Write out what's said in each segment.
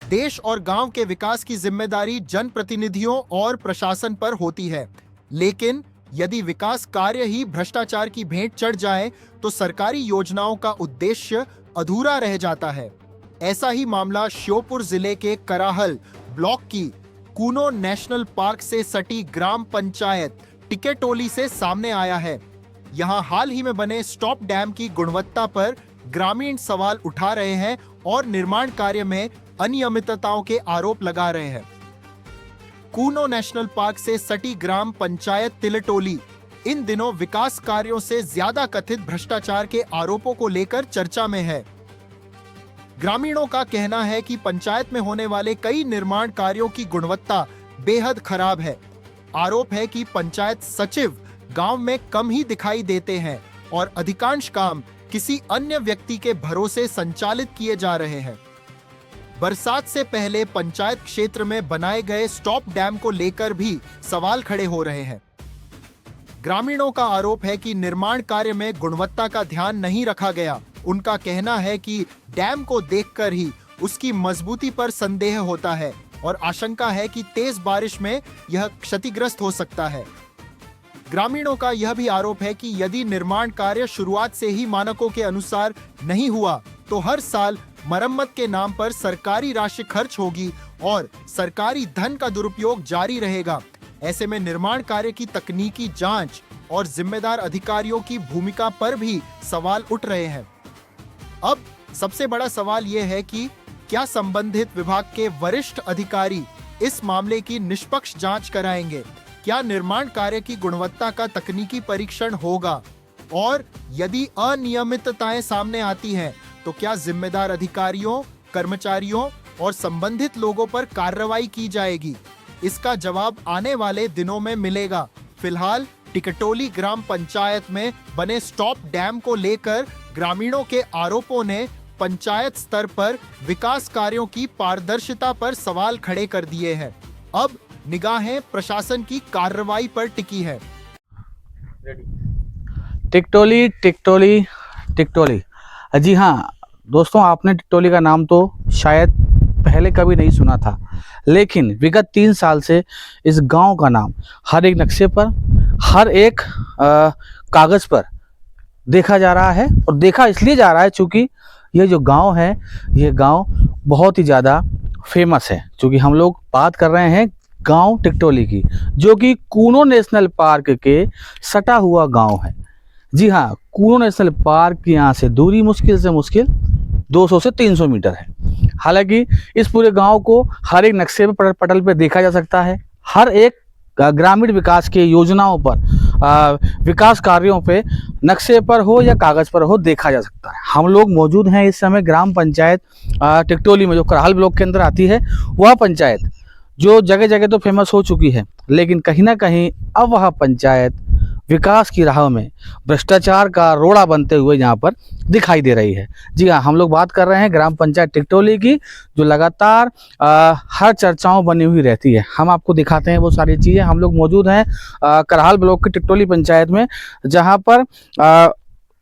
देश और गांव के विकास की जिम्मेदारी जनप्रतिनिधियों और प्रशासन पर होती है, लेकिन यदि विकास कार्य ही भ्रष्टाचार की भेंट चढ़ जाए तो सरकारी योजनाओं का उद्देश्य अधूरा रह जाता है। ऐसा ही मामला श्योपुर जिले के कराहल ब्लॉक की कूनो नेशनल पार्क से सटी ग्राम पंचायत टिकेटोली से सामने आया है। यहां हाल ही में बने स्टॉप डैम की गुणवत्ता पर ग्रामीण सवाल उठा रहे हैं और निर्माण कार्य में अनियमितताओं के आरोप लगा रहे हैं। कूनो नेशनल पार्क से सटी ग्राम पंचायत तिलटोली इन दिनों विकास कार्यों से ज्यादा कथित भ्रष्टाचार के आरोपों को लेकर चर्चा में है। ग्रामीणों का कहना है कि पंचायत में होने वाले कई निर्माण कार्यों की गुणवत्ता बेहद खराब है। आरोप है कि पंचायत सचिव गांव में कम ही दिखाई देते हैं और अधिकांश काम किसी अन्य व्यक्ति के भरोसे संचालित किए जा रहे हैं। बरसात से पहले पंचायत क्षेत्र में बनाए गए स्टॉप डैम को लेकर भी सवाल खड़े हो रहे हैं। ग्रामीणों का आरोप है कि निर्माण कार्य में गुणवत्ता का ध्यान नहीं रखा गया। उनका कहना है कि डैम को देखकर ही उसकी मजबूती पर संदेह होता है और आशंका है कि तेज बारिश में यह क्षतिग्रस्त हो सकता है। ग्रामीणों का यह भी आरोप है कि यदि निर्माण कार्य शुरुआत से ही मानकों के अनुसार नहीं हुआ तो हर साल मरम्मत के नाम पर सरकारी राशि खर्च होगी और सरकारी धन का दुरुपयोग जारी रहेगा। ऐसे में निर्माण कार्य की तकनीकी जांच और जिम्मेदार अधिकारियों की भूमिका पर भी सवाल उठ रहे हैं। अब सबसे बड़ा सवाल यह है कि क्या संबंधित विभाग के वरिष्ठ अधिकारी इस मामले की निष्पक्ष जांच कराएंगे? क्या निर्माण कार्य की गुणवत्ता का तकनीकी परीक्षण होगा? और यदि अनियमितताएं सामने आती हैं तो क्या जिम्मेदार अधिकारियों, कर्मचारियों और संबंधित लोगों पर कार्रवाई की जाएगी? इसका जवाब आने वाले दिनों में मिलेगा। फिलहाल टिकटोली ग्राम पंचायत में बने स्टॉप डैम को लेकर ग्रामीणों के आरोपों ने पंचायत स्तर पर विकास कार्यों की पारदर्शिता पर सवाल खड़े कर दिए हैं। अब निगाहें प्रशासन की कार्रवाई पर टिकी है। टिकटोली टिकटोली टिकटोली, जी हाँ दोस्तों, आपने टिकटोली का नाम तो शायद पहले कभी नहीं सुना था, लेकिन विगत 3 साल से इस गांव का नाम हर एक नक्शे पर, हर एक कागज़ पर देखा जा रहा है। और देखा इसलिए जा रहा है क्योंकि ये जो गांव है, ये गांव बहुत ही ज़्यादा फेमस है। क्योंकि हम लोग बात कर रहे हैं गांव टिकटोली की, जो कि कूनो नेशनल पार्क के सटा हुआ गांव है। जी हाँ, कूनो नेशनल पार्क की यहाँ से दूरी मुश्किल से मुश्किल 200 से 300 मीटर है। हालांकि इस पूरे गांव को हर एक नक्शे पर पटल पर देखा जा सकता है। हर एक ग्रामीण विकास की योजनाओं पर, विकास कार्यों पे नक्शे पर हो या कागज़ पर हो देखा जा सकता है। हम लोग मौजूद हैं इस समय ग्राम पंचायत टिकटोली में, जो कराहल ब्लॉक के अंदर आती है। वह पंचायत जो जगह जगह तो फेमस हो चुकी है, लेकिन कहीं ना कहीं अब वह पंचायत विकास की राह में भ्रष्टाचार का रोड़ा बनते हुए यहाँ पर दिखाई दे रही है। जी हाँ, हम लोग बात कर रहे हैं ग्राम पंचायत टिकटोली की, जो लगातार हर चर्चाओं बनी हुई रहती है। हम आपको दिखाते हैं वो सारी चीज़ें। हम लोग मौजूद हैं कराहल ब्लॉक की टिकटोली पंचायत में, जहाँ पर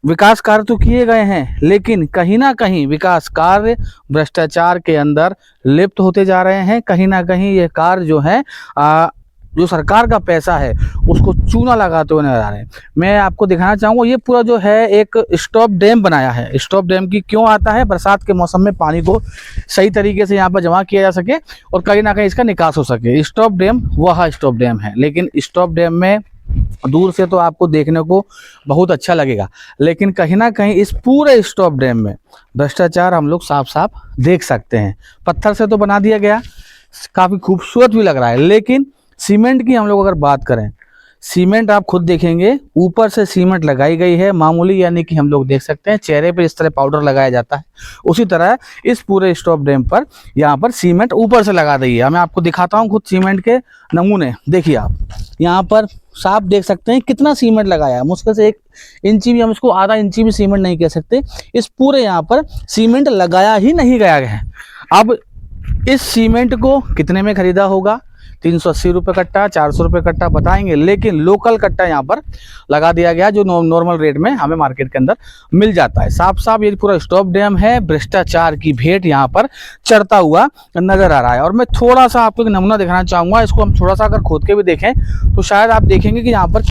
विकास कार्य तो किए गए हैं, लेकिन कहीं ना कहीं विकास कार्य भ्रष्टाचार के अंदर लिप्त होते जा रहे हैं। कहीं ना कहीं ये कार्य जो है जो सरकार का पैसा है उसको चूना लगाते हुए नजर आ रहे हैं। मैं आपको दिखाना चाहूँगा, ये पूरा जो है एक स्टॉप डैम बनाया है। स्टॉप डैम की क्यों आता है? बरसात के मौसम में पानी को सही तरीके से यहाँ पर जमा किया जा सके और कहीं ना कहीं इसका निकास हो सके। स्टॉप डैम वह स्टॉप डैम है, लेकिन स्टॉप डैम में दूर से तो आपको देखने को बहुत अच्छा लगेगा, लेकिन कहीं ना कहीं इस पूरे स्टॉप डैम में भ्रष्टाचार हम लोग साफ साफ देख सकते हैं। पत्थर से तो बना दिया गया, काफ़ी खूबसूरत भी लग रहा है, लेकिन सीमेंट की हम लोग अगर बात करें, सीमेंट आप खुद देखेंगे, ऊपर से सीमेंट लगाई गई है मामूली, यानी कि हम लोग देख सकते हैं चेहरे पे इस तरह पाउडर लगाया जाता है, उसी तरह इस पूरे स्टॉप डैम पर यहाँ पर सीमेंट ऊपर से लगा दी है। मैं आपको दिखाता हूँ खुद सीमेंट के नमूने। देखिए आप यहाँ पर साफ देख सकते हैं कितना सीमेंट लगाया है। मुश्किल से 1 इंची भी, हम इसको आधा इंची भी सीमेंट नहीं कह सकते, इस पूरे यहाँ पर सीमेंट लगाया ही नहीं गया है। अब इस सीमेंट को कितने में खरीदा होगा? 380 रुपये कट्टा, 400 रुपये कट्टा बताएंगे, लेकिन लोकल कट्टा यहाँ पर लगा दिया गया जो नॉर्मल रेट में हमें मार्केट के अंदर मिल जाता है। साफ साफ ये पूरा स्टॉप डैम है, भ्रष्टाचार की भेंट यहाँ पर चढ़ता हुआ नजर आ रहा है। और मैं थोड़ा सा आपको एक नमूना दिखाना चाहूँगा, इसको हम थोड़ा सा अगर खोद के भी देखें तो शायद आप देखेंगे कि यहाँ पर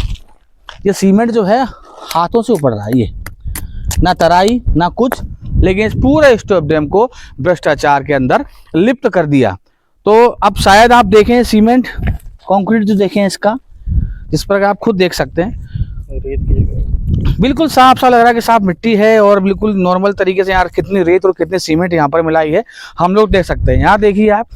ये सीमेंट जो है हाथों से ऊपर रहा है, ये ना तराई ना कुछ, लेकिन इस पूरे स्टॉप डैम को भ्रष्टाचार के अंदर लिप्त कर दिया। तो अब शायद आप देखें सीमेंट कंक्रीट जो देखें इसका, जिस पर आप खुद देख सकते हैं रेत की जगह बिल्कुल साफ सा लग रहा है कि साफ मिट्टी है और बिल्कुल नॉर्मल तरीके से यहाँ कितनी रेत और कितनी सीमेंट यहाँ पर मिलाई है हम लोग देख सकते हैं। यहाँ देखिए आप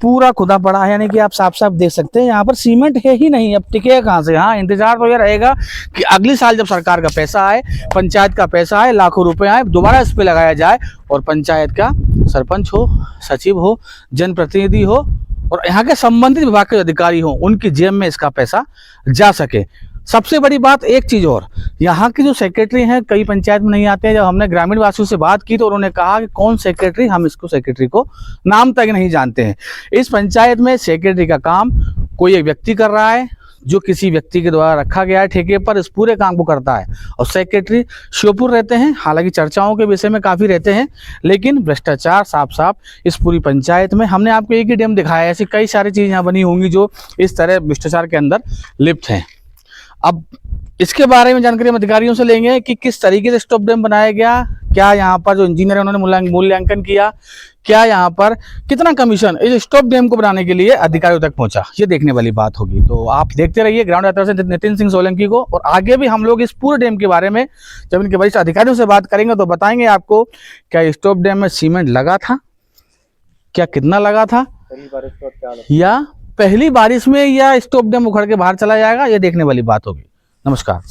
पूरा खुदा पड़ा है, यानी कि आप साफ साफ देख सकते हैं यहाँ पर सीमेंट है ही नहीं। अब टिके कहाँ से? हाँ, इंतजार तो ये रहेगा कि अगली साल जब सरकार का पैसा आए, पंचायत का पैसा आए, लाखों रुपए आए, दोबारा इस पे लगाया जाए और पंचायत का सरपंच हो, सचिव हो, जनप्रतिनिधि हो और यहाँ के संबंधित विभाग के अधिकारी हो, उनकी जेब में इसका पैसा जा सके। सबसे बड़ी बात एक चीज और, यहाँ की जो सेक्रेटरी हैं कई पंचायत में नहीं आते हैं। जब हमने ग्रामीण वासियों से बात की तो उन्होंने कहा कि कौन सेक्रेटरी, हम इसको सेक्रेटरी को नाम तक नहीं जानते हैं। इस पंचायत में सेक्रेटरी का काम कोई एक व्यक्ति कर रहा है जो किसी व्यक्ति के द्वारा रखा गया है ठेके पर, इस पूरे काम को करता है। और सेक्रेटरी श्योपुर रहते हैं, हालांकि चर्चाओं के विषय में काफ़ी रहते हैं, लेकिन भ्रष्टाचार साफ साफ इस पूरी पंचायत में। हमने आपको एक ही डैम दिखाया है, ऐसी कई सारी चीज़ यहाँ बनी होंगी जो इस तरह भ्रष्टाचार के अंदर लिप्त हैं। अब इसके बारे में जानकारी हम अधिकारियों से लेंगे कि किस तरीके से स्टॉप डैम बनाया गया, क्या यहाँ पर जो इंजीनियर है उन्होंने मूल्यांकन किया, क्या यहाँ पर कितना कमीशन इस स्टॉप डैम को बनाने के लिए अधिकारियों तक पहुंचा, ये देखने वाली बात होगी। तो आप देखते रहिए ग्राउंड यात्रा से नितिन सिंह सोलंकी को, और आगे भी हम लोग इस पूरे डैम के बारे में जब इनके वरिष्ठ अधिकारियों से बात करेंगे तो बताएंगे आपको क्या स्टॉप डैम में सीमेंट लगा था, क्या कितना लगा था, या पहली बारिश में या स्टॉप डैम उखड़ के बाहर चला जाएगा, ये देखने वाली बात होगी। नमस्कार।